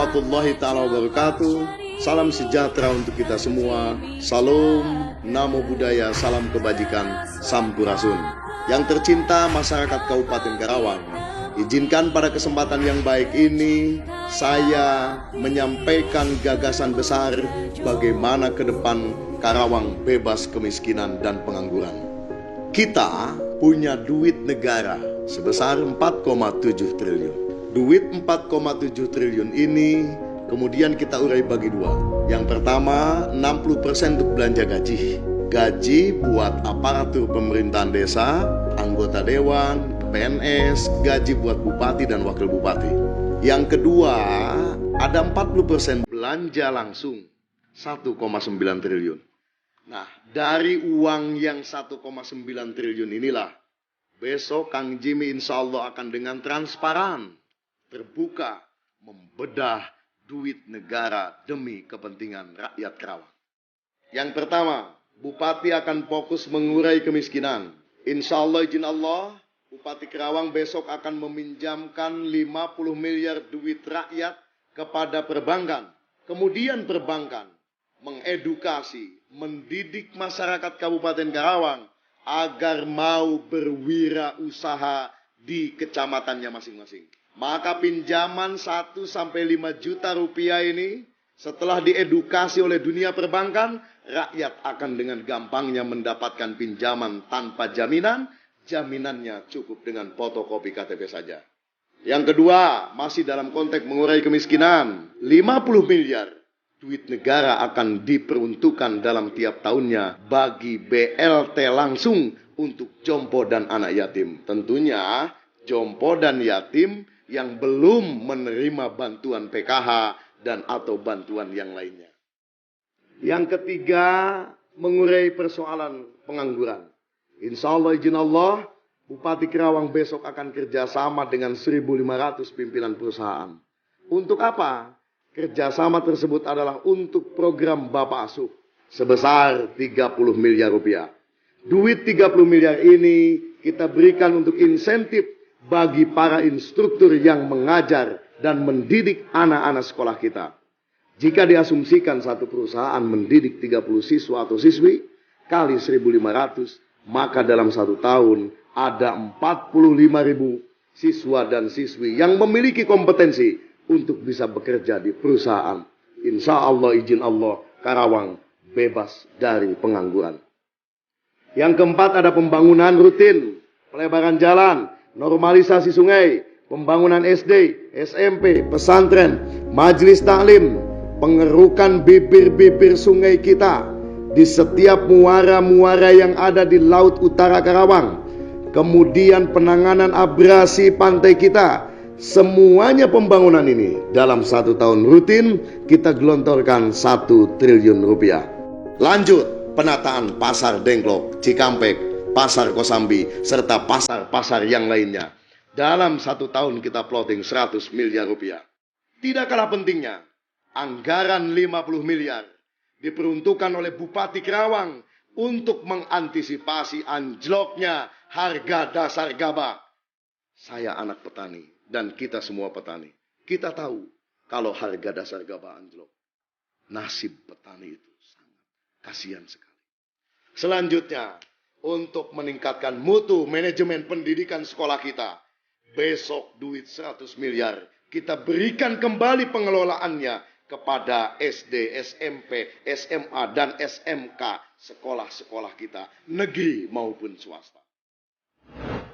warahmatullahi ta'ala wabarakatuh. Salam sejahtera untuk kita semua. Salam, namo buddhaya, salam kebajikan, sampurasun. Yang tercinta masyarakat Kabupaten Karawang, izinkan pada kesempatan yang baik ini saya menyampaikan gagasan besar bagaimana ke depan Karawang bebas kemiskinan dan pengangguran. Kita punya duit negara sebesar 4,7 triliun. Duit 4,7 triliun ini kemudian kita urai bagi dua. Yang pertama 60% untuk belanja gaji. Gaji buat aparatur pemerintahan desa, anggota dewan, PNS, gaji buat bupati dan wakil bupati. Yang kedua ada 40% belanja langsung 1,9 triliun. Nah, dari uang yang 1,9 triliun inilah besok Kang Jimmy insya Allah akan dengan transparan terbuka membedah duit negara demi kepentingan rakyat Karawang. Yang pertama, Bupati akan fokus mengurai kemiskinan. Insya Allah izin Allah, Bupati Karawang besok akan meminjamkan 50 miliar duit rakyat kepada perbankan. Kemudian perbankan mengedukasi, mendidik masyarakat Kabupaten Karawang agar mau berwirausaha di kecamatannya masing-masing. Maka pinjaman 1 sampai 5 juta rupiah ini setelah diedukasi oleh dunia perbankan, rakyat akan dengan gampangnya mendapatkan pinjaman tanpa jaminan. Jaminannya cukup dengan fotokopi KTP saja. Yang kedua, masih dalam konteks mengurai kemiskinan, 50 miliar duit negara akan diperuntukkan dalam tiap tahunnya bagi BLT langsung untuk jompo dan anak yatim. Tentunya jompo dan yatim yang belum menerima bantuan PKH dan atau bantuan yang lainnya. Yang ketiga, mengurai persoalan pengangguran. Insya Allah izin Allah, Bupati Karawang besok akan kerjasama dengan 1.500 pimpinan perusahaan. Untuk apa? Kerjasama tersebut adalah untuk program Bapak Asuh sebesar 30 miliar rupiah. Duit 30 miliar ini kita berikan untuk insentif bagi para instruktur yang mengajar dan mendidik anak-anak sekolah kita. Jika diasumsikan satu perusahaan mendidik 30 siswa atau siswi kali 1.500, maka dalam 1 tahun ada 45.000 siswa dan siswi yang memiliki kompetensi untuk bisa bekerja di perusahaan. Insya Allah izin Allah, Karawang bebas dari pengangguran. Yang keempat ada pembangunan rutin, pelebaran jalan, normalisasi sungai, pembangunan SD, SMP, pesantren, majelis taklim, pengerukan bibir-bibir sungai kita di setiap muara-muara yang ada di Laut Utara Karawang. Kemudian penanganan abrasi pantai kita. Semuanya pembangunan ini dalam 1 tahun rutin kita gelontorkan 1 triliun rupiah. Lanjut, penataan pasar Dengklok, Cikampek, pasar Kosambi, serta pasar-pasar yang lainnya. Dalam 1 tahun kita plotting 100 miliar rupiah. Tidak kalah pentingnya, anggaran 50 miliar diperuntukkan oleh Bupati Karawang untuk mengantisipasi anjloknya harga dasar gabah. Saya anak petani dan kita semua petani. Kita tahu kalau harga dasar gabah anjlok, nasib petani itu sangat kasihan sekali. Selanjutnya, untuk meningkatkan mutu manajemen pendidikan sekolah kita, besok duit 100 miliar kita berikan kembali pengelolaannya kepada SD, SMP, SMA, dan SMK sekolah-sekolah kita, negeri maupun swasta.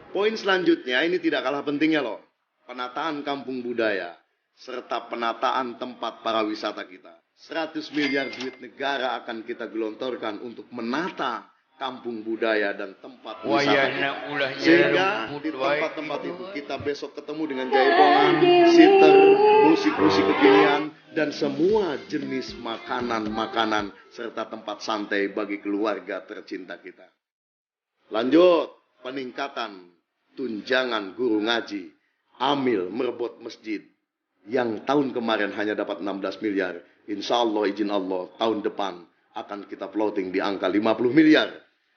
Poin selanjutnya ini tidak kalah pentingnya loh. Penataan kampung budaya serta penataan tempat para wisata kita. 100 miliar duit negara akan kita gelontorkan untuk menata kampung budaya dan tempat wisata kita. Sehingga di tempat-tempat itu kita besok ketemu dengan jaipongan, siter, musik-musik kekinian, dan semua jenis makanan-makanan serta tempat santai bagi keluarga tercinta kita. Lanjut, peningkatan tunjangan guru ngaji, amil, merebut masjid yang tahun kemarin hanya dapat 16 miliar. Insya Allah izin Allah tahun depan akan kita plotting di angka 50 miliar.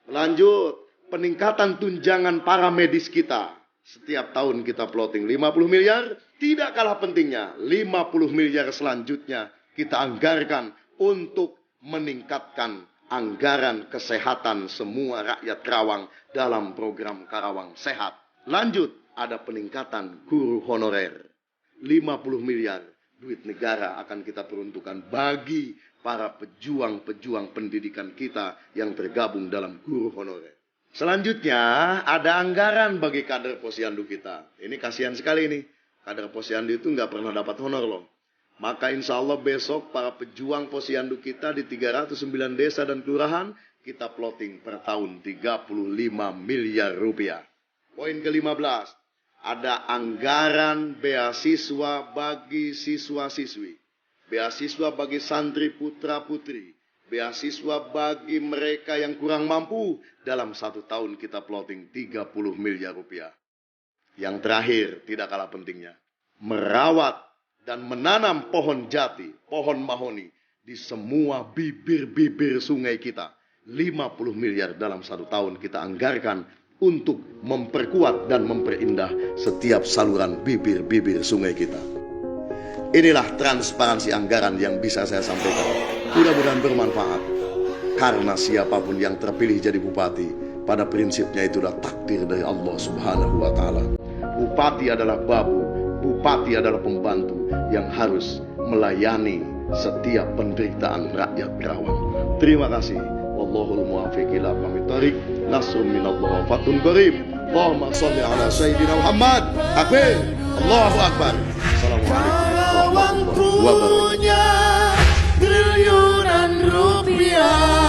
Lanjut, peningkatan tunjangan para medis kita Setiap tahun kita plotting 50 miliar. Tidak kalah pentingnya, 50 miliar selanjutnya kita anggarkan untuk meningkatkan anggaran kesehatan semua rakyat Karawang dalam program Karawang Sehat. Lanjut, ada peningkatan guru honorer. 50 miliar duit negara akan kita peruntukkan bagi para pejuang-pejuang pendidikan kita yang tergabung dalam guru honorer. Selanjutnya, ada anggaran bagi kader posyandu kita. Ini kasihan sekali nih. Kader posyandu itu nggak pernah dapat honor loh. Maka insya Allah besok para pejuang posyandu kita di 309 desa dan kelurahan kita plotting per tahun 35 miliar rupiah. Poin ke-15, ada anggaran beasiswa bagi siswa-siswi. Beasiswa bagi santri putra-putri. Beasiswa bagi mereka yang kurang mampu. Dalam 1 tahun kita plotting 30 miliar rupiah. Yang terakhir, tidak kalah pentingnya, merawat dan menanam pohon jati, pohon mahoni di semua bibir-bibir sungai kita. 50 miliar dalam 1 tahun kita anggarkan untuk memperkuat dan memperindah setiap saluran bibir-bibir sungai kita. Inilah transparansi anggaran yang bisa saya sampaikan. Mudah-mudahan bermanfaat. Karena siapapun yang terpilih jadi bupati, pada prinsipnya itulah takdir dari Allah Subhanahu wa Ta'ala. Bupati adalah babu, bupati adalah pembantu yang harus melayani setiap penderitaan rakyat Karawang. Terima kasih. Wallahul muwaffiq ila aqwamit thoriq. Nasrun minallah wa fathun qarib. Allahumma shalli ala sayyidina Muhammad. Takbir. Allahu akbar. Assalamualaikum warahmatullahi wabarakatuh. Triliunan rupiah.